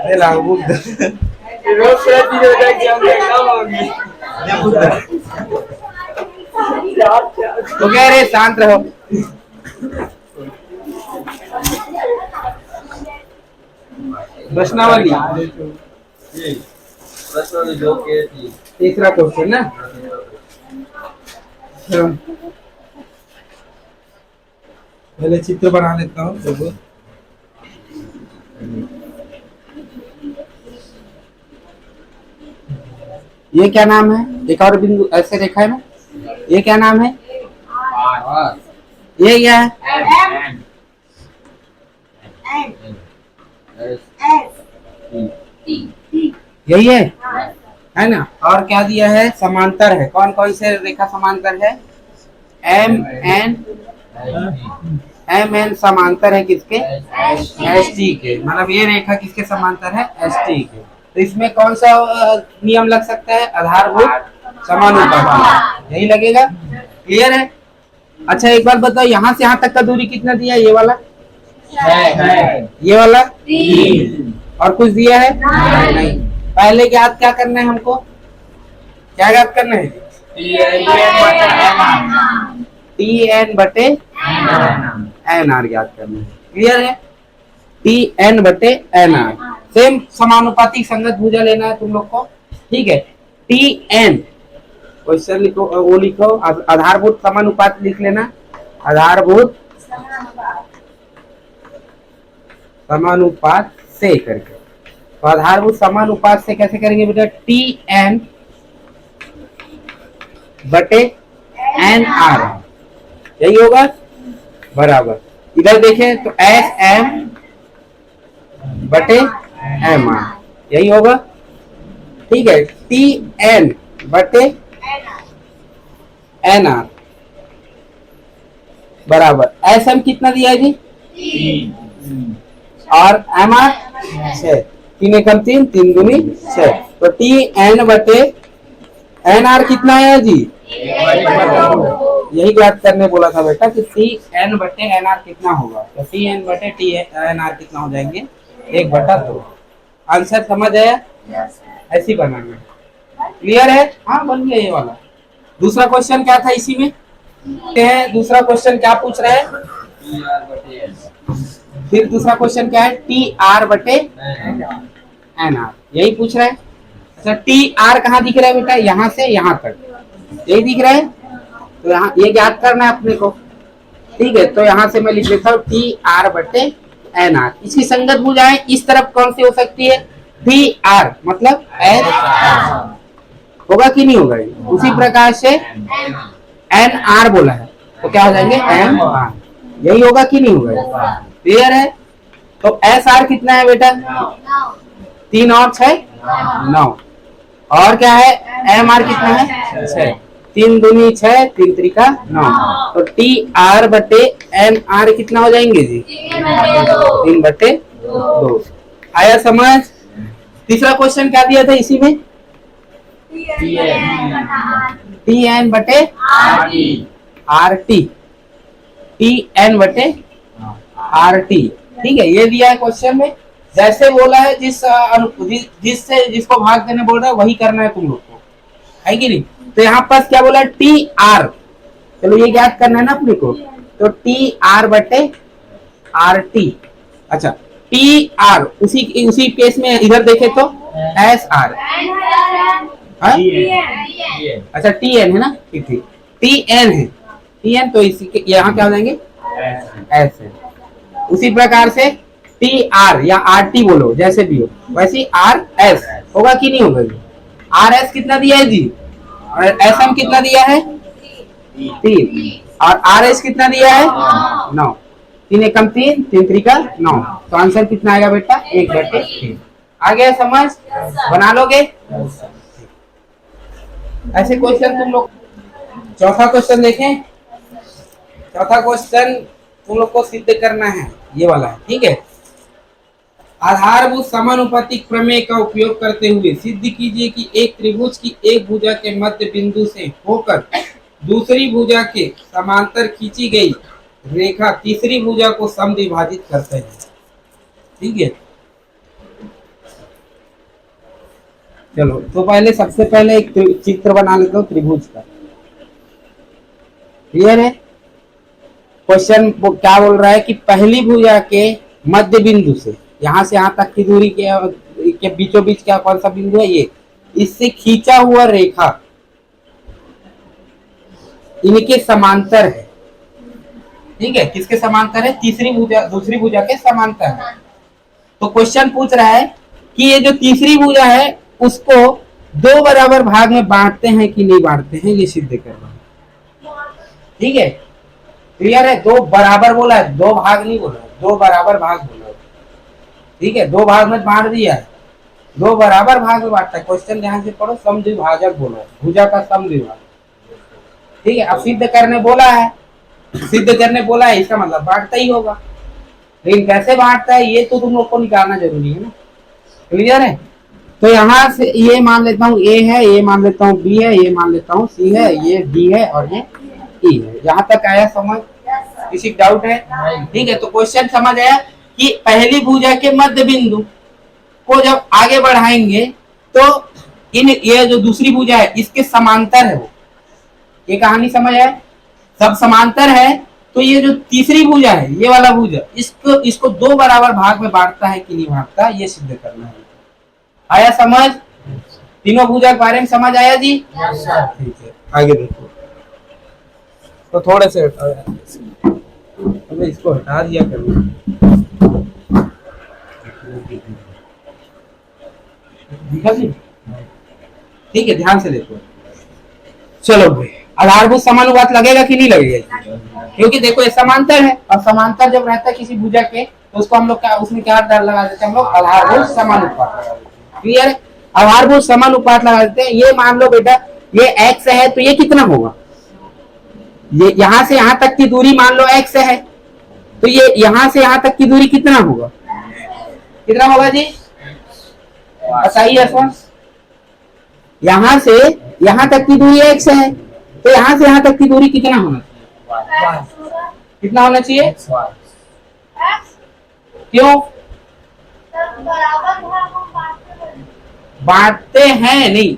अरे लागू रोज प्रति हो जाए कि हम कम होंगे। तो कह रहे शांत रहो। प्रश्नावली प्रश्न जो के थी तीसरा क्वेश्चन ना। पहले चित्र बना लेता हूँ देखो। ये क्या नाम है? एक और बिंदु ऐसे रेखा है ना, ये क्या नाम है? ये क्या है? यही है ना। और क्या दिया है? समांतर है। कौन कौन से रेखा समांतर है? एम एन समांतर है किसके? एस टी के। मतलब ये रेखा किसके समांतर है? एस टी के। तो इसमें कौन सा नियम लग सकता है? आधारभूत समानुपाती। यही लगेगा। क्लियर है? अच्छा एक बार बताओ, यहाँ से यहाँ तक का दूरी कितना दिया? ये वाला ये वाला और कुछ दिया है? नहीं। पहले याद क्या करना है हमको? क्या याद करना है? टी एन बटे एन आर याद करना है। क्लियर है? टी एन बटे एन आर। सेम समानुपातिक संगत भुजा लेना है तुम लोग को। ठीक है। टी एन क्वेश्चन लिखो, वो लिखो आधारभूत समानुपात लिख लेना। आधारभूत समानुपात से करके। तो आधारभूत समानुपात से कैसे करेंगे बेटा? टी एन बटे एन आर, यही होगा बराबर। इधर देखें तो एस एम बटे एम आर, यही होगा। ठीक है। टी एन बटे एन आर बराबर एस एम कितना दिया है जी? और एम आर 6। 3 एकम 3, 3 दूनी 6। तो टी एन बटे एन आर कितना है जी? यही याद करने बोला था बेटा कि टी एन बटे एन आर कितना होगा। तो टी एन बटे टी एन आर कितना हो जाएंगे? 1/2। आंसर समझ आया? ऐसी बनाना। क्लियर है? हाँ बन गया ये वाला। दूसरा क्वेश्चन क्या था इसी में? दूसरा क्वेश्चन क्या पूछ रहा है? फिर दूसरा क्वेश्चन क्या है? टी आर बटे एन आर, यही पूछ रहा है। अच्छा टी आर कहाँ दिख रहा है बेटा? यहाँ से यहाँ तक, यही दिख रहा है। तो यहाँ ये याद करना है अपने को। ठीक है। तो यहाँ से मैं लिख देता हूँ टी आर बटे एन आर। इसकी संगत भुजाएं इस तरफ कौन सी हो सकती है? टी आर मतलब एन होगा कि नहीं होगा? उसी प्रकार से एन आर बोला है तो क्या हो जाएंगे? एम आर, यही होगा कि नहीं होगा? क्लियर है? तो एस आर कितना है बेटा? 3 और 6 9। और क्या है? एम आर कितना है? 6। 3 दूनी 6, 3 त्रिका 9। तो टी आर बटे एन आर कितना हो जाएंगे जी? 3/2। आया समझ? तीसरा क्वेश्चन क्या दिया था इसी में? टी एन बटे आर टी। टी एन बटे आर टी। ठीक है। ये दिया है क्वेश्चन में। जैसे बोला है जिससे जिसको भाग देने बोल रहा है वही करना है तुम लोग को, है कि नहीं? तो यहाँ पर क्या बोला? T R. चलो ये याद करना है ना अपने को। तो टी आर बटे आर टी। अच्छा टी आर उसी केस में इधर देखे तो एस आर। अच्छा टी एन है ना? ठीक ठीक। टी एन है, टी एन। तो इसी के यहाँ क्या हो जाएंगे? एस है। उसी प्रकार से टी आर या आर टी बोलो, जैसे भी हो वैसे आर एस होगा कि नहीं होगा? आर एस कितना दिया है जी? और एस एम कितना दिया है? 3। और आर एस कितना दिया है? 9। 3 एकम 3, 3 त्रिका 9। तो आंसर कितना आएगा बेटा? 1/3। आ गया समझ? बना लोगे? ऐसे क्वेश्चन तुम लोग। चौथा क्वेश्चन देखें। चौथा क्वेश्चन तुम लोग को सिद्ध करना है, ये वाला है। ठीक है। आधारभूत समानुपातिक प्रमेय का उपयोग करते हुए सिद्ध कीजिए कि एक त्रिभुज की एक भुजा के मध्य बिंदु से होकर दूसरी भुजा के समांतर खींची गई रेखा तीसरी भुजा को समद्विभाजित करते हैं। ठीक है। चलो तो पहले सबसे पहले एक चित्र बना लेता हूँ त्रिभुज का। क्लियर है? क्वेश्चन क्या बोल रहा है कि पहली भुजा के मध्य बिंदु से यहाँ से यहाँ तक की दूरी के बीचों बीच क्या कौन सा बिंदु है, ये इससे खींचा हुआ रेखा इनके समांतर है। ठीक है, किसके समांतर है? तीसरी भुजा दूसरी भुजा के समांतर है। तो क्वेश्चन पूछ रहा है कि ये जो तीसरी भुजा है उसको दो बराबर भाग में बांटते हैं कि नहीं बांटते हैं, ये सिद्ध करना है। ठीक है, क्लियर है? दो बराबर बोला है, दो भाग नहीं बोला है, दो बराबर भाग बोला है। ठीक है, दो भाग में बांट दिया है, दो बराबर भाग में बांटता है। क्वेश्चन ध्यान से पढ़ो, समद्विभाजक बोला है, भुजा का समद्विभाजक। ठीक है, अब सिद्ध करने बोला है, सिद्ध करने बोला है, इसका मतलब बांटता ही होगा, लेकिन कैसे बांटता है ये तो तुम लोग को निकालना जरूरी है ना। क्लियर है? तो यहाँ से ये मान लेता हूँ ए है, ये मान लेता हूँ बी है, ये मान लेता हूँ सी है, ये डी है और ये ई है। यहाँ तक आया समझ? किसी डाउट है? ठीक है, तो क्वेश्चन समझ आया कि पहली भुजा के मध्य बिंदु को जब आगे बढ़ाएंगे तो इन ये जो दूसरी भुजा है इसके समांतर है वो। ये कहानी समझ आया? सब समांतर है तो ये जो तीसरी भुजा है, ये वाला भुजा, इसको दो बराबर भाग में बांटता है कि नहीं बांटता, ये सिद्ध करना है। आया समझ? तीनों भुजा के बारे में समझ आया जी? ठीक है, आगे देखो। तो थोड़े से इसको हटा दिया करो। ठीक है, ध्यान से देखो। चलो भाई, आधारभूत समानुपात लगेगा कि नहीं लगेगा? क्योंकि देखो ये समांतर है, और समांतर जब रहता है किसी भुजा के तो उसको हम लोग क्या उसमें क्या दर लगा देते हैं हम लोग? आधारभूत समानुपात। क्लियर है? आधारभूत समानुपात लगा देते हैं। ये मान लो बेटा ये x है तो ये कितना होगा? ये यहाँ से यहाँ तक की दूरी मान लो x है, तो ये यहाँ से यहाँ तक की दूरी कितना होगा? कितना होगा जी? बताइए। यहाँ से यहाँ तक की दूरी x है, तो यहाँ से यहाँ तक की दूरी कितना होना चाहिए? कितना होना चाहिए? क्यों? बांटते हैं नहीं,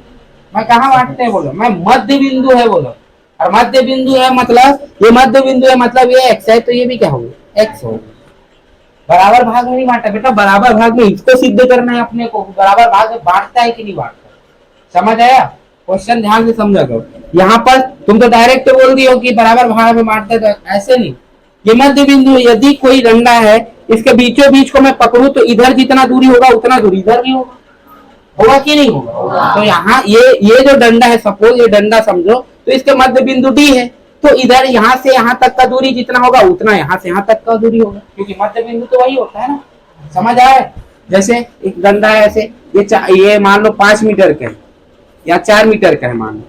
मैं कहा बांटते हैं बोलो, मैं मध्य बिंदु है बोलो। और मध्य बिंदु है मतलब ये मध्य बिंदु है मतलब ये x है, तो ये भी क्या होगा? x होगा। बराबर भाग में नहीं बांटा बेटा, बराबर भाग में इसको सिद्ध करना है अपने को, बराबर भाग में बांटता है कि नहीं बांटता। समझ आया? क्वेश्चन ध्यान से समझा करो। यहाँ पर तुम तो डायरेक्ट बोल दियो कि बराबर भाग में बांटते, तो ऐसे नहीं। ये मध्य बिंदु, यदि कोई डंडा है इसके बीचों बीच को मैं पकड़ू तो इधर जितना दूरी होगा उतना दूरी इधर भी होगा, होगा कि नहीं होगा? तो यहाँ ये जो डंडा है, सपोज ये डंडा समझो, तो इसके मध्य बिंदु डी है, तो इधर यहाँ से यहाँ तक का दूरी जितना होगा उतना यहाँ से यहाँ तक का दूरी होगा, क्योंकि मध्य बिंदु तो वही होता है ना। समझ आया? जैसे एक डंडा है ऐसे, ये मान लो 5 मीटर का है या 4 मीटर का है मान लो,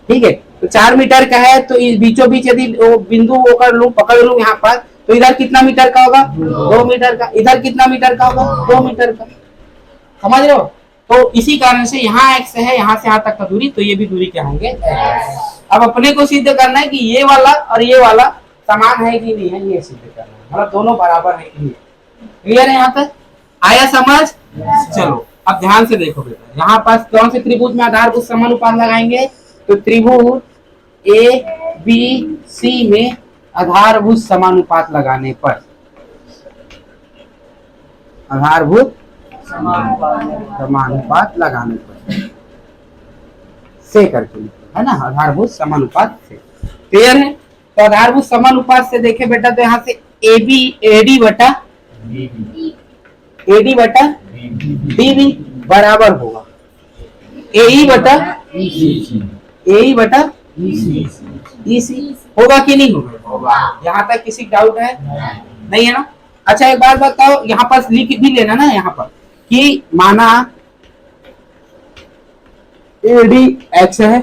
ठीक है, तो 4 मीटर का है, तो इस बीचों बीच यदि वो बिंदु वो कर लूं, पकड़ लूं यहाँ पर, तो इधर कितना मीटर का होगा? 2 मीटर का। इधर कितना मीटर का होगा? 2 मीटर का। समझ रहे हो? तो इसी कारण से यहाँ x है, यहाँ से यहाँ तक का दूरी, तो ये भी दूरी क्या होंगे? अब अपने को सिद्ध करना है कि ये वाला और ये वाला समान है कि नहीं है, ये सिद्ध करना है, मतलब दोनों बराबर है कि नहीं। क्लियर है यहाँ तक? आया समझ? चलो अब ध्यान से देखो बेटा, यहाँ पास कौन से त्रिभुज में आधारभूत समानुपात लगाएंगे? तो त्रिभुज ए बी सी में आधारभूत समानुपात लगाने पर, आधारभूत समानुपात लगाने पर से करके है ना, आधारभूत समानुपात से। क्लियर है? तो आधारभूत समानुपात से देखे बेटा, तो यहाँ से एडी बटा डीबी बराबर होगा एई बटा ईसी। होगा कि नहीं होगा? यहाँ तक किसी डाउट है? नहीं है ना? अच्छा एक बात बताओ, यहाँ पर लिख भी लेना ना यहाँ पर कि माना एडी एक्स है,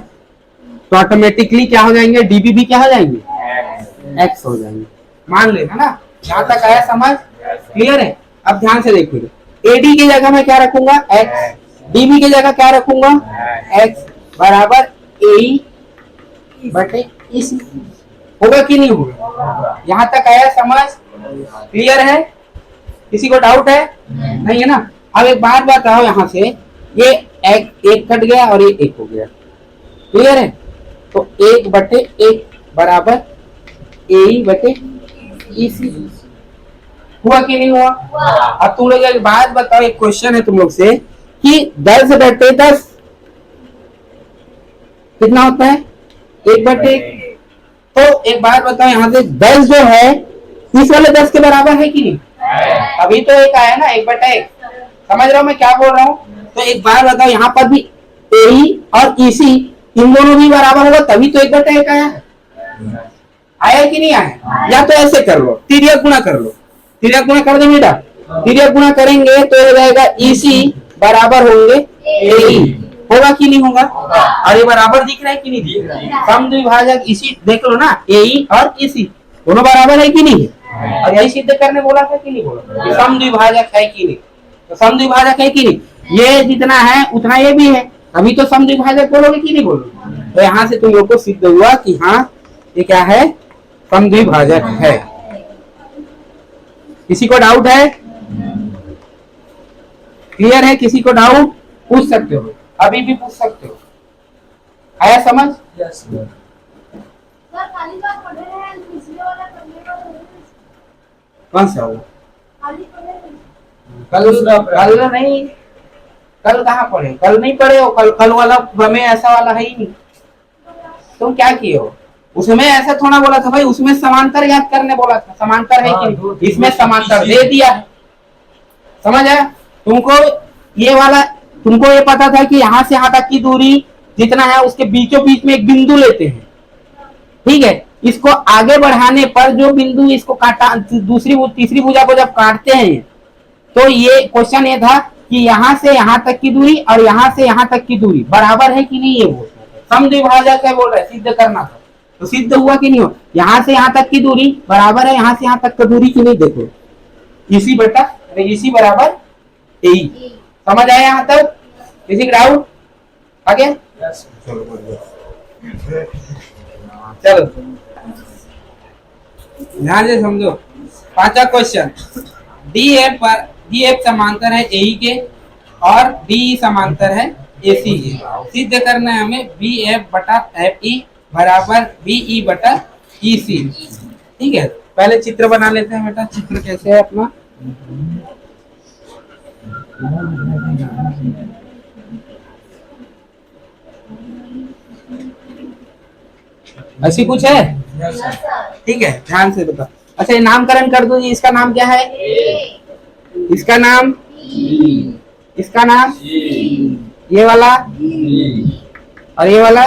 तो ऑटोमेटिकली क्या हो जाएंगे? डीबी भी क्या हो जाएंगे? एक्स हो जाएंगे। मान लेना ना, यहाँ तक आया समझ? क्लियर है? अब ध्यान से देखिए, एडी की जगह मैं क्या रखूंगा? एक्स। डीबी की जगह क्या रखूंगा? एक्स बराबर ए बटे ईसी। होगा कि नहीं होगा? यहाँ तक आया समझ? क्लियर है? किसी को डाउट है? नहीं है ना? अब एक बात बताओ यहाँ से ये एक कट गया और ये एक हो गया, क्लियर है। तो 1/1 बराबर ए बटे ईसी, हुआ कि नहीं हुआ? अब तुम लोग एक बात बताओ, एक क्वेश्चन है तुम लोग से कि 10/10 कितना होता है? 1/1। तो एक बात बताओ, यहाँ से 10 जो है इस वाले 10 के बराबर है कि नहीं? अभी तो एक आया ना 1/1, समझ रहे हो मैं क्या बोल रहा हूँ? तो एक बात बताओ, यहाँ पर भी ए और ईसी इन दोनों भी बराबर होगा तभी तो 1/1 आया है, आया कि नहीं आया? या तो ऐसे कर लो, तिर्यक गुणा कर लो, तिर्यक गुणा कर दो बेटा। तिर्यक गुणा करेंगे तो हो जाएगा ईसी बराबर होंगे ए, होगा कि नहीं होगा? और ये बराबर दिख रहा है कि नहीं दिख रहा है? समद्विभाजक इसी देख लो ना, ए और इसी दोनों बराबर है कि नहीं? और यही सिद्ध करने बोला था कि नहीं बोला? ये समद्विभाजक है कि नहीं? तो समद्विभाजक है कि नहीं? ये जितना है उतना ये भी है, अभी तो समद्विभाजक बोलोगे कि नहीं बोलोगे? तो यहाँ से तुम लोग को सिद्ध हुआ कि हाँ ये क्या है? समद्विभाजक है। किसी को डाउट है? क्लियर है? किसी को डाउट पूछ सकते हो, अभी भी पूछ सकते हो। आया समझ? कौन सा हो? कल नहीं, कल कहाँ पढ़े? कल नहीं पढ़े हो? कल वाला हमें ऐसा वाला है ही नहीं। तुम क्या किए हो? उसमें ऐसा थोड़ा बोला था भाई, उसमें समांतर याद करने बोला था, समांतर है कि नहीं? इसमें समांतर दे दिया है, समझ आया तुमको? ये वाला तुमको ये पता था कि यहाँ से यहाँ तक की दूरी जितना है उसके बीचों बीच में एक बिंदु लेते हैं, ठीक है? इसको आगे बढ़ाने पर जो बिंदु इसको काटा, दूसरी तीसरी भुजा को जब काटते हैं तो ये क्वेश्चन ये था कि यहाँ से यहाँ तक की दूरी और यहाँ से यहाँ तक की दूरी बराबर है कि नहीं, ये वो समद्विभाजक है बोल रहे, सिद्ध करना था। तो सिद्ध हुआ कि नहीं हुआ? यहाँ से यहाँ तक की दूरी बराबर है यहाँ से यहाँ तक की दूरी की नहीं, देखो इसी बटा इसी बराबर ए, समझ आया यहाँ तक? किसी का डाउट? आगे चलो ध्यान से समझो। पांचवा क्वेश्चन, डी एफ समांतर है ए के और डी समांतर है एसी के। सिद्ध करना है हमें बी एफ बटा एफ ई बराबर बीई बटा ईसी, ठीक है? पहले चित्र बना लेते हैं बेटा। चित्र कैसे है अपना? ऐसी कुछ है? ठीक है, ध्यान से बताओ। अच्छा, ये नामकरण कर दो जी। इसका नाम क्या है? इसका नाम, इसका नाम, ये वाला और ये वाला,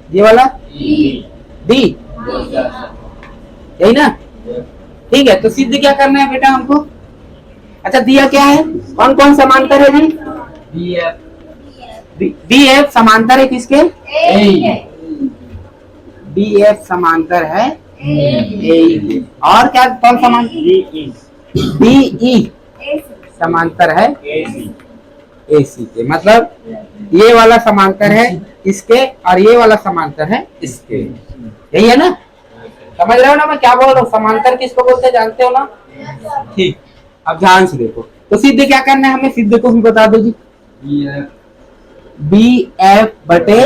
ये वाला डी, यही ना? ठीक है, तो सिद्ध क्या करना है बेटा हमको? अच्छा, दिया क्या है? कौन कौन समांतर है जी? डी एफ समांतर है किसके? डी एफ समांतर है ए, और क्या कौन समांतर? डी ई समांतर है एसी के। मतलब ये वाला समांतर है इसके और ये वाला समांतर है इसके, यही है ना? समझ रहे हो ना मैं क्या बोल रहा हूँ? समांतर किसको बोलते हैं जानते हो ना? ठीक, अब ध्यान से देखो। तो सिद्ध क्या करना है हमें? सिद्ध को भी बता दो जी। बी एफ बटे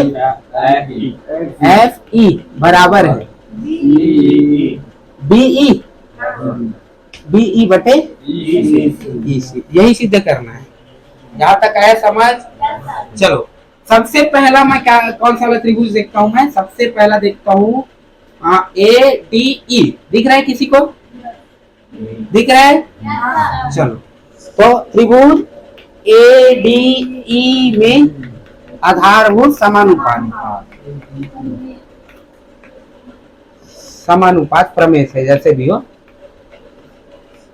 एफ ई बराबर है बीई, बीई बटे ईसी, यही सिद्ध करना है। यहाँ तक आया समझ? चलो, सबसे पहला मैं क्या कौन सा त्रिभुज देखता हूँ? मैं सबसे पहला देखता हूँ ए डी ई। दिख रहा है किसी को? दिख रहा है? चलो, तो त्रिभुज ए डी ई में आधारभूत समानुपात, समानुपात प्रमेय है, जैसे भी हो,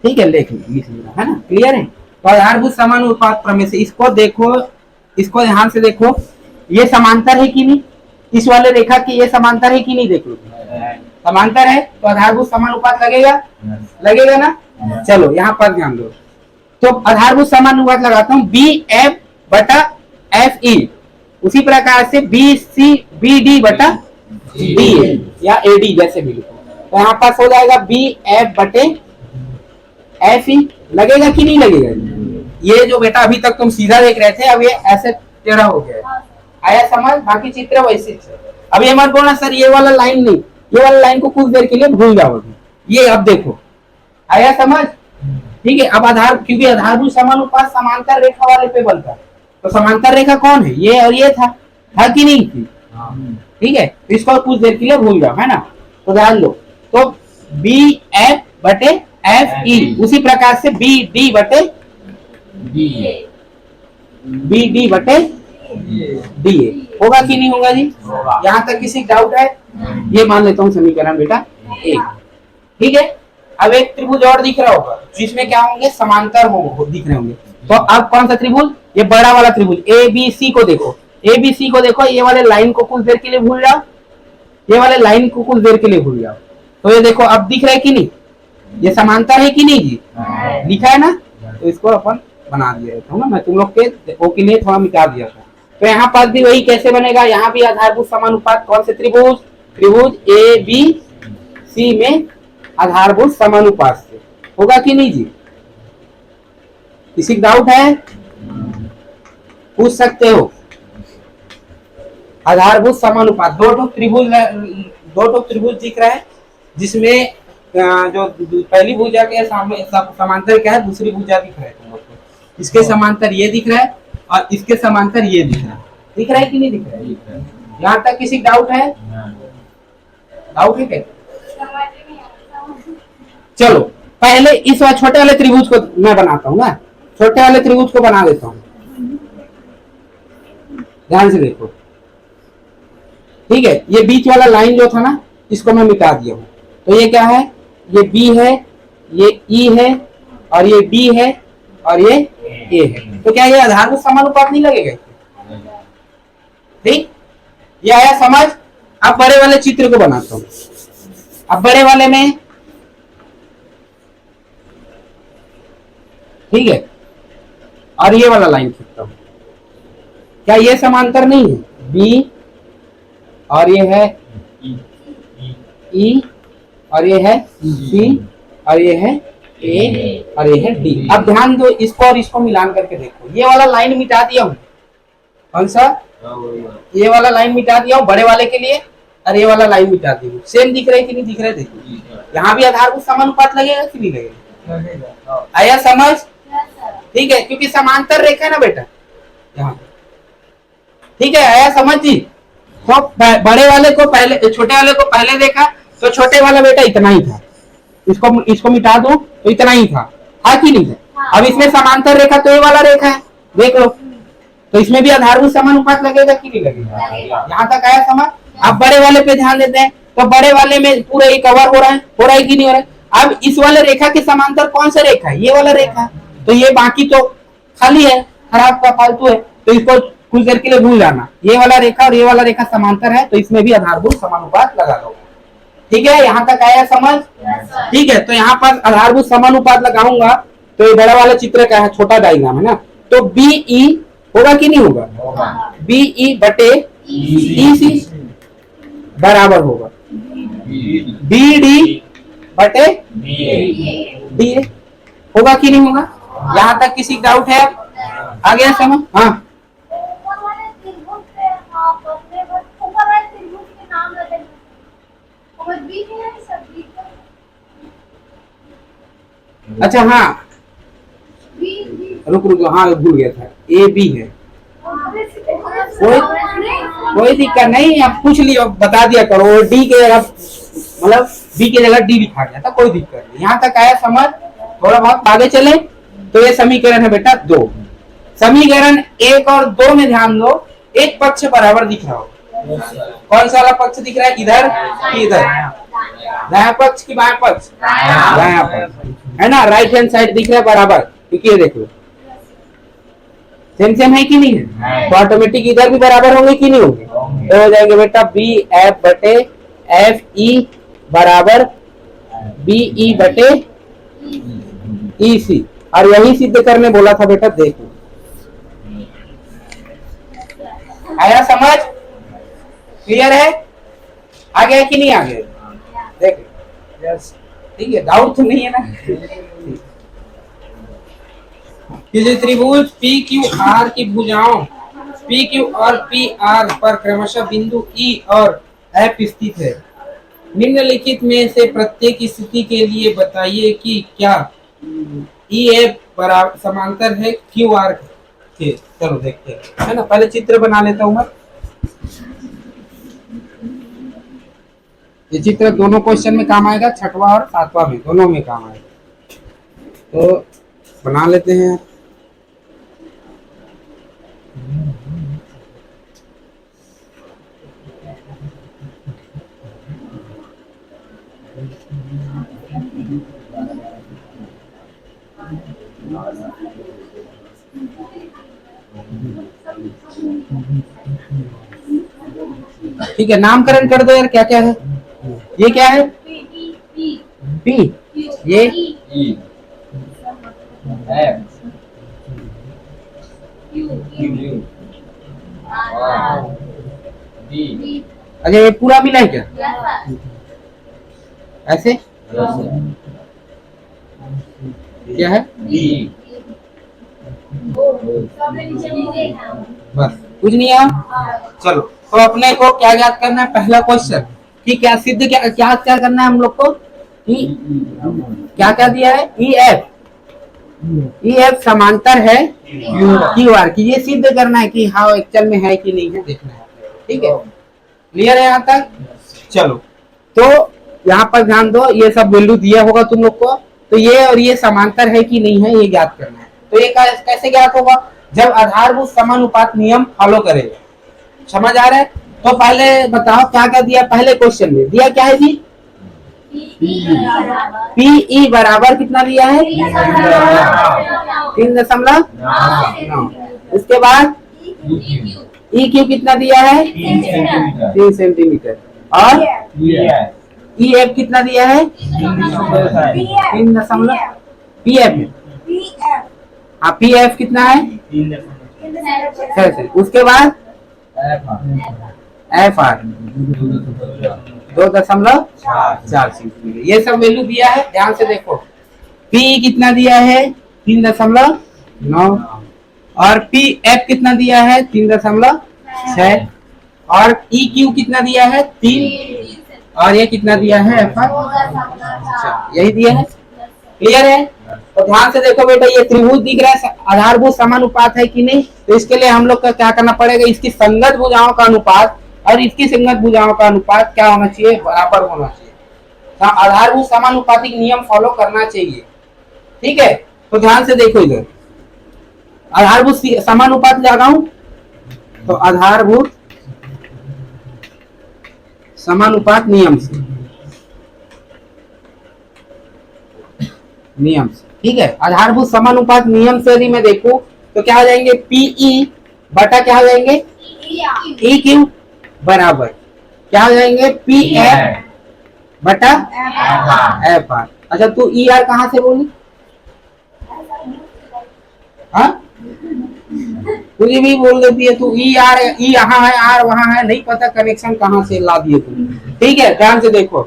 ठीक है? लिख लेना है ना? क्लियर है? तो आधारभूत समानुपात प्रमेय से इसको देखो, इसको ध्यान से देखो, ये समांतर है कि नहीं? इस वाले रेखा की ये समांतर है कि नहीं? देख लो, समांतर है तो आधारभूत समानुपात लगेगा, लगेगा ना? चलो यहाँ पर ध्यान दो। तो आधारभूत समानुपात लगाता हूँ बी एफ बटा एफ ई, उसी प्रकार से बी सी बी डी बटा डी ए या ए डी जैसे भी लिखो। तो यहाँ पास हो जाएगा बी एफ बटे एफ ई, लगेगा कि नहीं लगेगा? ये जो बेटा अभी तक तुम सीधा देख रहे थे, अब ये ऐसे टेढ़ा हो गया। आया समझ? बाकी चित्र वैसे है। अब ये मत बोलना सर ये वाला लाइन नहीं, ये वाला लाइन को कुछ देर के लिए भूल जाओ अभी। ये अब देखो, आया समझ? ठीक है। अब आधार, क्योंकि आधारभूत समानुपात समांतर रेखा वाले पे बनता है, तो समांतर रेखा कौन है? ये और ये था कि नहीं थी? ठीक है, तो इसको कुछ देर के लिए भूल जाओ, है ना? तो ध्यान लो, तो बी एफ बटे एफ ई, उसी प्रकार से बी डी बटे बी डी बटे डी ए होगा कि नहीं होगा जी? यहाँ तक किसी डाउट है? ये मान लेता हूँ समीकरण बेटा एक। ठीक है। अब एक त्रिभुज और दिख रहा होगा जिसमें क्या होंगे? समांतर दिख रहे होंगे। तो अब कौन सा त्रिभुज? ये बड़ा वाला त्रिभुज ए बी सी को देखो, ए बी सी को देखो। ये वाले लाइन को कुछ देर के लिए भूल जाओ, ये वाले लाइन को कुछ देर के लिए भूल जाओ। तो ये देखो अब दिख रहा है कि नहीं? ये समांतर है कि नहीं जी? दिखा है ना? तो इसको अपन बना दिया था ना, मैं तुम लोग के लिए थोड़ा मिटा दिया था। तो यहाँ पर भी वही कैसे बनेगा? यहाँ भी आधारभूत समानुपात कौन से त्रिभुज? त्रिभुज ए बी सी में आधारभूत समानुपात से होगा कि नहीं जी? किसी का डाउट है? पूछ सकते हो। आधारभूत समानुपात दो त्रिभुज दिख रहा है, जिसमें जो पहली भुजा के समांतर क्या है? दूसरी भुजा दिख रहा है तुम लोग को। इसके समांतर ये दिख रहा है और इसके समांतर ये दिख रहा है। दिख रहा है कि नहीं दिख रहा है? यहाँ तक किसी डाउट है? डाउट है क्या? चलो पहले इस छोटे वाले त्रिभुज को मैं बनाता हूँ ना, छोटे वाले त्रिभुज को बना देता हूँ। ध्यान से देखो, ठीक है। ये बीच वाला लाइन जो था ना, इसको मैं मिटा दिया हूँ। तो ये क्या है? ये बी है, ये ई है, और ये डी है, और ये ए है। तो क्या ये आधारभूत समानुपात नहीं लगेगा? ठीक, ये आया समझ? अब बड़े वाले चित्र को बनाता हूँ। अब बड़े वाले में, ठीक है, और ये वाला लाइन खींचता हूँ। क्या ये समांतर नहीं है? बी और ये है ई, और ये है सी, और ये है ए, और ये है डी। अब ध्यान दो, इसको और इसको मिलान करके देखो। ये वाला लाइन मिटा दिया हूँ। कौन सा? ये वाला लाइन मिटा दिया हूँ बड़े वाले के लिए, और ये वाला लाइन मिटा दी हूँ। सेम दिख रहा है कि नहीं दिख रहा है? देखो यहाँ भी आधारभूत समानुपात लगेगा कि नहीं लगेगा? आया समझ? ठीक है, क्योंकि समांतर रेखा है ना बेटा यहाँ। ठीक है, आया समझ जी? तो बड़े वाले को पहले, छोटे वाले को पहले देखा तो छोटे वाला बेटा इतना ही था, इसको मिटा दो तो इतना ही था कि नहीं था? अब इसमें समांतर रेखा तो ये वाला रेखा है, देख लो। तो इसमें भी आधारभूत समानुपात लगेगा कि नहीं लगेगा? यहाँ तक आया समझ? अब बड़े वाले पे ध्यान देते हैं, तो बड़े वाले में पूरा ये कवर हो रहा है कि नहीं हो रहा है? अब इस वाले रेखा के समांतर कौन सा रेखा है? ये वाला रेखा। तो ये बाकी तो खाली है, खराब का फालतू है, तो इसको कुछ देर के लिए भूल जाना। ये वाला रेखा और ये वाला रेखा समांतर है, तो इसमें भी आधारभूत समानुपात लगा दो। ठीक है, यहाँ तक आया समझ? ठीक है, तो यहाँ पर आधारभूत समानुपात लगाऊंगा तो ये बड़ा वाला चित्र का है, छोटा डायग्राम है ना। तो बी ई होगा कि नहीं होगा? बी ई बटे ई सी बराबर होगा बी डी बटे डी ए। होगा कि नहीं होगा? यहाँ तक किसी डाउट है? आ गया समझ? हाँ, अच्छा हाँ, रुक हाँ भूल गया था, ए बी है। कोई दिक्कत नहीं, अब पूछ लियो, बता दिया करो। डी के जगह मतलब बी के जगह डी लिखा गया था, कोई दिक्कत नहीं। यहाँ तक आया समझ? थोड़ा बहुत आगे चले तो ये समीकरण है बेटा 2। समीकरण 1 और 2 में ध्यान दो, एक पक्ष बराबर दिख रहा हो। कौन सा वाला पक्ष दिख रहा है? इधर कि इधर? दायां पक्ष की बायां पक्ष? दायां पक्ष है ना। राइट हैंड साइड दिख रहा है बराबर, क्योंकि ये देखो सेम है कि नहीं है? तो ऑटोमेटिक इधर भी बराबर होंगे कि नहीं होंगे? तो हो जाएंगे बेटा बी एफ बटे एफ ई बराबर बी ई बटे ई सी। और यही सिद्ध करने बोला था बेटा, देखो आया समझ? क्लियर है? आ गया कि नहीं आ गया? देखो ठीक है, डाउट तो नहीं है ना? किसी त्रिभुज पी क्यू आर की भुजाओं पी क्यू और पी आर पर क्रमशः बिंदु ई और एफ स्थित है। निम्नलिखित में से प्रत्येक स्थिति के लिए बताइए कि क्या ई एफ बराबर समांतर है क्यू आर के। चलो देखते हैं, है ना। पहले चित्र बना लेता हूं मैं। ये चित्र दोनों क्वेश्चन में काम आएगा, छठवां और सातवां में, दोनों में काम आएगा। तो बना लेते हैं। ठीक है, नामकरण कर दो यार, क्या क्या है। ये क्या है? पी, ये F Q R D। अच्छा, ये पूरा मिला है क्या? ऐसे क्या है? D। बस, कुछ नहीं है। चलो, तो अपने को क्या याद करना है? पहला क्वेश्चन कि क्या सिद्ध, क्या क्या क्या करना है हम लोग को कि क्या क्या दिया है? ई एफ समांतर है क्यू आर की। ये सिद्ध करना है कि हाँ एक्चुअल में है कि नहीं है, देखना है। ठीक है, क्लियर है यहाँ तक? चलो, तो यहाँ पर ध्यान दो, ये सब वैल्यू दिया होगा तुम लोग को, तो ये और ये समांतर है कि नहीं है ये ज्ञात करना है। तो ये कैसे ज्ञात होगा? जब आधारभूत समानुपात नियम फॉलो करेगा। समझ आ रहा है? तो पहले बताओ क्या क्या दिया पहले क्वेश्चन में? दिया क्या है जी? पीई बराबर कितना दिया है? 3.9। उसके बाद ई क्यू कितना दिया है? 3 सेंटीमीटर। और ई एफ कितना दिया है? 3. पी एफ, हाँ पी एफ कितना है? 6। उसके बाद एफ आर 2.4 सेंटीमीटर। ये सब वैल्यू दिया है, ध्यान से देखो। पी कितना दिया है? 3.9। और पी एफ कितना दिया है? 3.6। और ई क्यू कितना दिया है? 3। और ये कितना दिया है? एफ आर, यही दिया है। क्लियर है? तो ध्यान से देखो बेटा, ये त्रिभुज दिख रहा है, आधारभूत समानुपात है कि नहीं? तो इसके लिए हम लोग का क्या करना पड़ेगा? इसकी संगत भुजाओं का अनुपात और इसकी संगत भुजाओं का अनुपात क्या होना चाहिए? बराबर होना चाहिए। तो आधारभूत समानुपातिक नियम फॉलो करना चाहिए। ठीक है, तो ध्यान से देखो, इधर आधारभूत समानुपात लगाऊं तो आधारभूत समानुपात नियम से, ठीक है। आधारभूत समानुपात नियम से यदि मैं देखूं तो क्या हो जाएंगे? पीई बटा क्या हो जाएंगे? ई क्यू बराबर क्या हो जाएंगे? पी एफ बटा एफ आर। अच्छा, तू ई आर कहाँ से बोली? हाँ, कुछ भी बोल देती है तू। ई आर, ई यहाँ है, आर वहां है, नहीं पता कनेक्शन कहाँ से ला दिए तुम। ठीक है, ध्यान से देखो।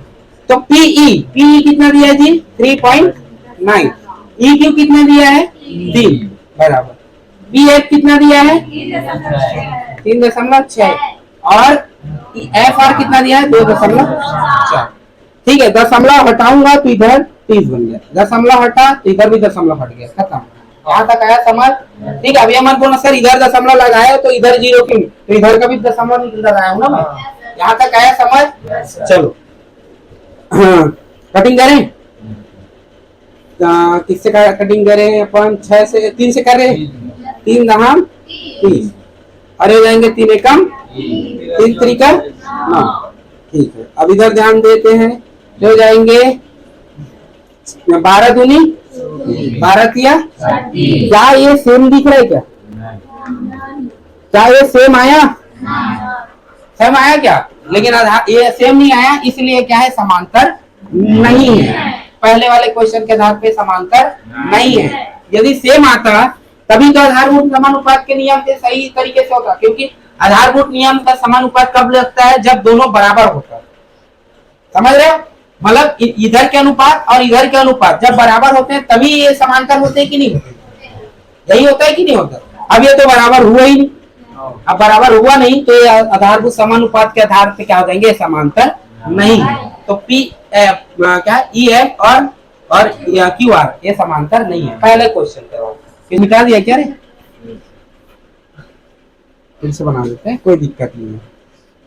तो पीई कितना दिया है जी? 3.9। ई क्यू कितना दिया है? 3 बराबर। पी एफ कितना दिया है? 3.6। और एफ आर कितना दिया है? 2.4। ठीक है, दशमलव हटाऊंगा तो इधर 30 बन गया, दशमलव हटा तो इधर भी दशमलव हट गया, खत्म। यहाँ तक आया समझ? ठीक है, अब ये मत बोलना सर इधर दशमलव लगाया तो इधर 0 क्यों? तो इधर का भी दशमलव लगाया हूँ ना मैं। यहाँ तक आया समझ? चलो कटिंग करें। किससे कटिंग करें अपन? 6 से 3 से कर रहे हैं। 3 दहाम 30, अरे जाएंगे 3 एकम 3 त्रिका 9। ठीक है, अब इधर ध्यान देते हैं, जो जाएंगे 12 दूनी 12 किया। क्या ये सेम दिख रहा है क्या? क्या ये सेम आया? सेम आया क्या? लेकिन ये सेम नहीं आया, इसलिए क्या है? समांतर नहीं है। पहले वाले क्वेश्चन के आधार पे समांतर नहीं है। यदि सेम आता तभी तो आधारभूत समानुपात के नियम से सही तरीके से होता, क्योंकि आधारभूत नियम का समानुपात कब लगता है? जब दोनों बराबर होता है। समझ रहे हो? मतलब इधर के अनुपात और इधर के अनुपात जब बराबर होते हैं तभी ये समांतर होते हैं कि नहीं? यही होता है कि नहीं होता? अब ये तो बराबर हुआ ही नहीं, अब बराबर हुआ नहीं तो ये आधारभूत समानुपात के आधार पे क्या हो जाएंगे, समांतर नहीं है। तो पी क्या ई एफ और क्यू आर ये समांतर नहीं है। पहले क्वेश्चन करवाओ, मिटा दिया क्या रे? फिर से बना देते हैं, कोई दिक्कत नहीं है।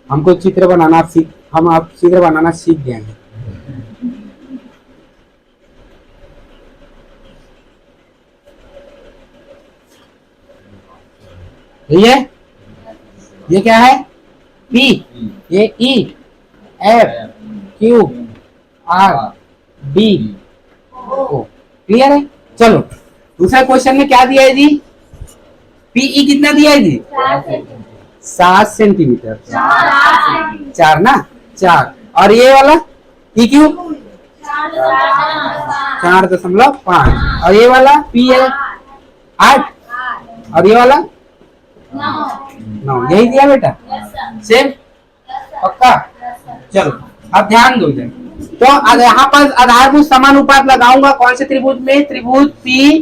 हमको चित्र बनाना आप चित्र बनाना सीख गए हैं। ये क्या है? P, ये E, F, Q, R, D, O। Clear है? चलो दूसरा क्वेश्चन में क्या दिया है जी? PE कितना दिया है जी? 7 सेंटीमीटर। 4 ना, 4। और ये वाला PQ 4.5। और ये वाला P है 8। और ये वाला 9। यही दिया बेटा? सेम पक्का? चलो अब ध्यान दो इधर। तो यहाँ पर आधारभूत समानुपात लगाऊंगा कौन से त्रिभुज में? त्रिभुज पी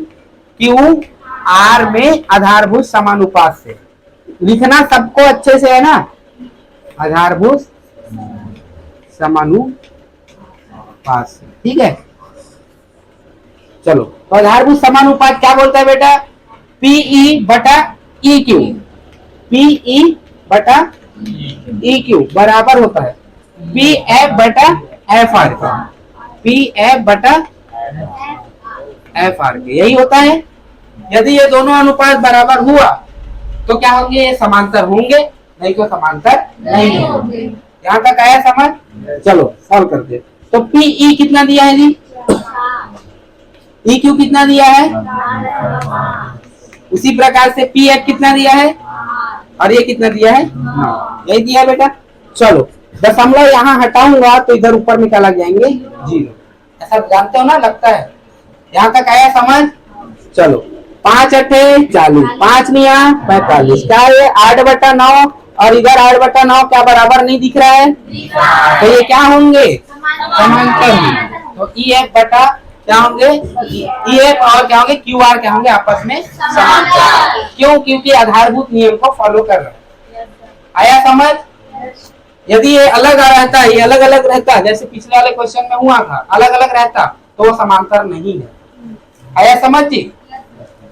क्यू आर में आधारभूत समानुपात से। लिखना सबको अच्छे से है ना, आधारभूत समानुपात से, ठीक है? चलो तो आधारभूत समानुपात क्या बोलता है बेटा? पीई बटा ई क्यू, पीई बटा ई क्यू बराबर होता है पी एफ बटा एफ आर का, पी एफ बटा एफ आर के। यही होता है। यदि ये दोनों अनुपात बराबर हुआ तो क्या होंगे? ये समांतर होंगे, नहीं तो समांतर नहीं होंगे। यहाँ तक आया समझ? चलो सॉल्व करते। तो पीई कितना दिया है जी? ई क्यू कितना दिया है? उसी प्रकार से पी एफ कितना दिया है? और ये कितना दिया है? 9। यही दिया है बेटा। चलो दशमलव यहाँ हटाऊंगा तो इधर ऊपर में क्या लग जाएंगे? 0। ऐसा जानते हो ना, लगता है। यहाँ तक आया समझ? चलो 5 अठे 40, 5 निया 45। क्या ये 8/9 और इधर 8/9 क्या बराबर नहीं दिख रहा है? तो ये क्या होंगे? समांतर होंगे। तो ई एफ बटा क्या होंगे? ई एफ और क्या होंगे? क्यू आर क्या होंगे? आपस में समांतर। क्यों? क्योंकि आधारभूत नियम को फॉलो कर रहे हैं। आया समझ? यदि ये अलग रहता, ये अलग अलग रहता, जैसे पिछले वाले क्वेश्चन में हुआ था, अलग अलग रहता तो वो समांतर नहीं है। आया समझ जी?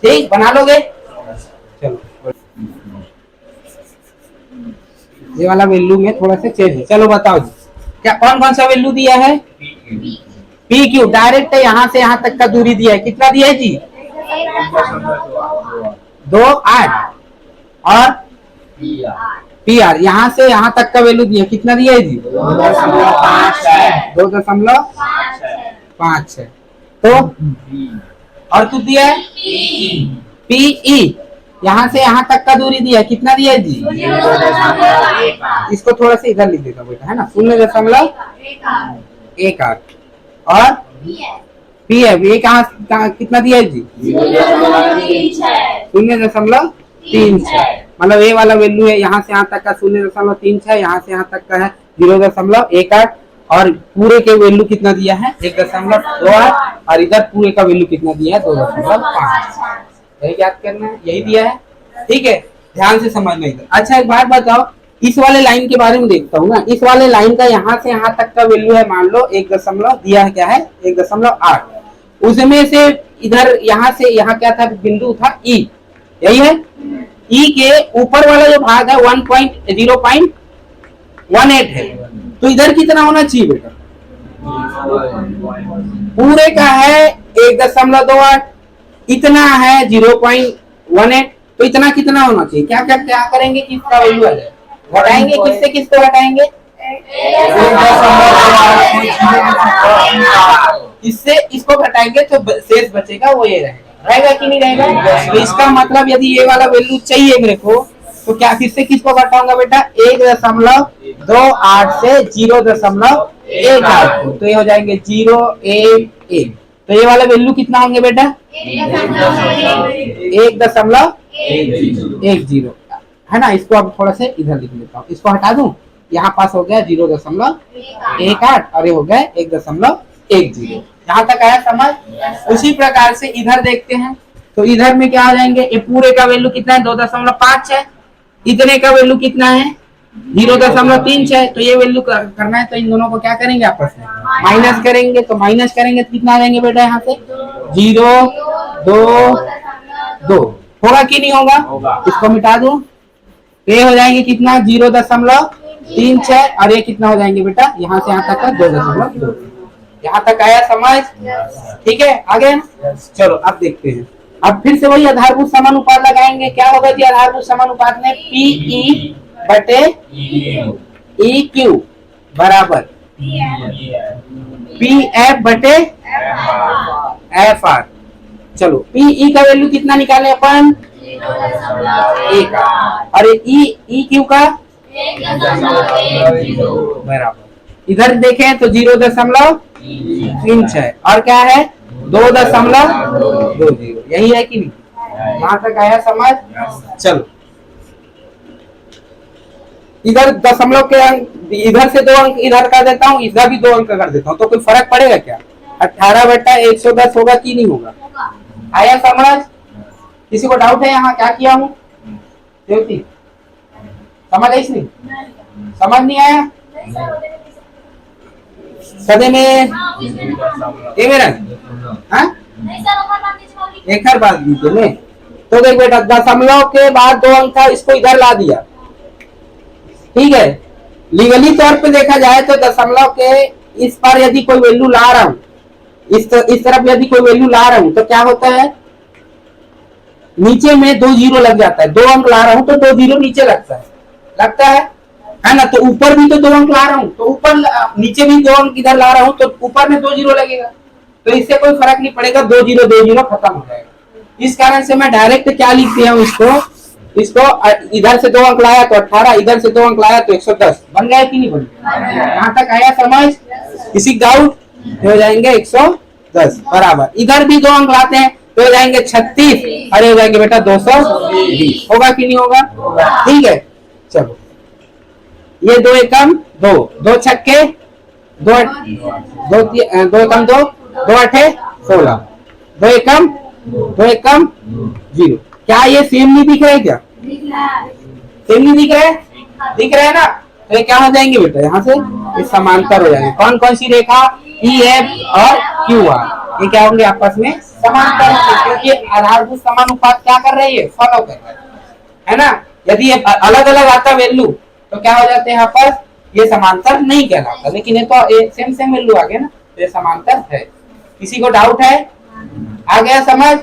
ठीक, बना लोगे? चलो ये वाला वैल्यू में थोड़ा सा चेंज है। चलो बताओ जी, क्या कौन कौन सा वैल्यू दिया है? पी क्यू डायरेक्ट यहाँ से यहाँ तक का दूरी दिया है। कितना दिया है जी? 2 8। और पी आर यहाँ से यहाँ तक का वैल्यू दिया, कितना दिया है जी? 2.5 है। तो और कुछ दिया है? पीई यहाँ से यहाँ तक का दूरी दिया है, कितना दिया है जी? इसको थोड़ा सा इधर लिख देता बेटा, है ना? 0.18। और पी है ये कहाँ कितना दिया है जी? 0.36। मतलब ये वाला वैल्यू है यहाँ से यहाँ तक का 0.36, यहाँ से यहाँ तक का है 0.18। और पूरे के वैल्यू कितना दिया है? 1.28। और इधर पूरे का वैल्यू कितना दिया है? 2.5। यही याद करना है, यही दिया है। ठीक है, ध्यान से समझना इधर। अच्छा एक बात बताओ, इस वाले लाइन के बारे में देखता हूँ ना। इस वाले लाइन का यहाँ से यहाँ तक का वैल्यू है, मान लो 1 दशमलव दिया है, क्या है? 1.8। उसमें से इधर यहाँ से यहाँ क्या था? बिंदु था ई, यही है। ई के ऊपर वाला जो भाग है 0.18 है, तो इधर कितना होना चाहिए बेटा? पूरे का है 1.28, इतना है 0.18, तो इतना कितना होना चाहिए? क्या क्या क्या करेंगे? किसका वैल्यू आ जाए? घटाएंगे, किससे किसको घटाएंगे? इससे इसको घटाएंगे तो शेष बचेगा, वो ये रहेगा कि नहीं रहेगा? तो इसका मतलब यदि ये वाला वैल्यू चाहिए मेरे को, तो क्या किससे किसको घटाऊंगा बेटा? 1.28 से 0.18, तो ये हो जाएंगे 0.1। तो ये वाला वैल्यू कितना होंगे बेटा? 1.10 है ना? इसको अब थोड़ा से इधर लिख लेता हूँ, इसको हटा दूं। यहाँ पास हो गया 0.18 और ये हो गया 1.10। यहाँ तक आया समझ? उसी प्रकार से इधर देखते हैं। तो इधर में क्या आ जाएंगे, ये पूरे का वैल्यू कितना है 2.5 है, इतने का वैल्यू कितना है 0.36, तो ये वैल्यू करना है तो इन दोनों को क्या करेंगे आपस में माइनस करेंगे, तो माइनस करेंगे तो कितना आ जाएंगे बेटा यहाँ से 0.2 होगा कि नहीं होगा, इसको मिटा दो, ये हो जाएंगे कितना 0.36 और ये कितना हो जाएंगे बेटा यहाँ से यहाँ तक का 2.2। यहाँ तक आया समझ, ठीक है आगे चलो अब देखते हैं। अब फिर से वही आधारभूत समानुपात लगाएंगे, क्या होगा जी आधारभूत समानुपात में पीई बटे ई क्यू बराबर पी एफ बटे एफ आर। चलो पीई का वैल्यू कितना निकाले अपन 1 और ई क्यू का बराबर, इधर देखें तो 0.36 और क्या है 2.20, यही है कि नहीं, यहाँ तक आया समझ। चलो इधर दशमलव के अंक, इधर से 2 अंक इधर कर देता हूँ, इधर भी 2 अंक कर देता हूँ, तो कोई फर्क पड़ेगा क्या, 18/110 होगा कि नहीं होगा, आया समझ। किसी को डाउट है यहाँ क्या किया हूँ देवती, समझ आई नहीं, समझ नहीं आया सदे में ये मेरा हाँ एक हर बात दीजिए, तो देख बेटा दशमलव के बाद 2 अंक था, इसको इधर ला दिया, ठीक है। लीगली तौर पे देखा जाए तो दशमलव के इस पर यदि कोई वैल्यू ला रहा हूं, इस तरफ यदि कोई वैल्यू ला रहा हूं तो क्या होता है, नीचे में 2 जीरो लग जाता है, 2 अंक ला रहा हूं तो 2 जीरो नीचे लगता है ना, तो ऊपर भी तो 2 अंक ला रहा हूं तो ऊपर नीचे भी 2 अंक इधर ला रहा हूं तो ऊपर में 2 जीरो लगेगा, तो इससे कोई फर्क नहीं पड़ेगा, 2 जीरो खत्म हो जाएगा। इस कारण से मैं डायरेक्ट क्या लिख दिया हूं इसको इधर से 2 अंक लाया तो 18, इधर से 2 अंक लाया तो 110, बन गया कि नहीं बन गया, यहाँ तक आया समझ। किसी डाउट हो जाएंगे 110 बराबर, इधर भी 2 अंक लाते हैं तो हो जाएंगे 36 और हो जाएंगे बेटा 220, होगा कि नहीं होगा, ठीक है। चलो ये 2 एकम 2, 2 छक्के 2 एकम 2, 2 अठे 16, 2 एकम 0, क्या ये सेम नहीं दिख रहा है, क्या सेम नहीं दिख रहा है, दिख रहा है ना, तो ये क्या हो जाएंगे बेटा यहाँ से ये समांतर हो जाएंगे, कौन कौन सी रेखा ई एफ और क्यू आर, ये क्या होंगे आपस में समांतर होंगे, क्योंकि आधारभूत समानुपात क्या कर रही है फॉलो कर रहा है ना। यदि ये अलग अलग आता वैल्यू तो क्या हो जाते हैं यहाँ पर, ये समांतर नहीं कहलाता, लेकिन ये तो सेम वैल्यू आ गया ना, तो ये समांतर है। किसी को डाउट है, आ गया समझ।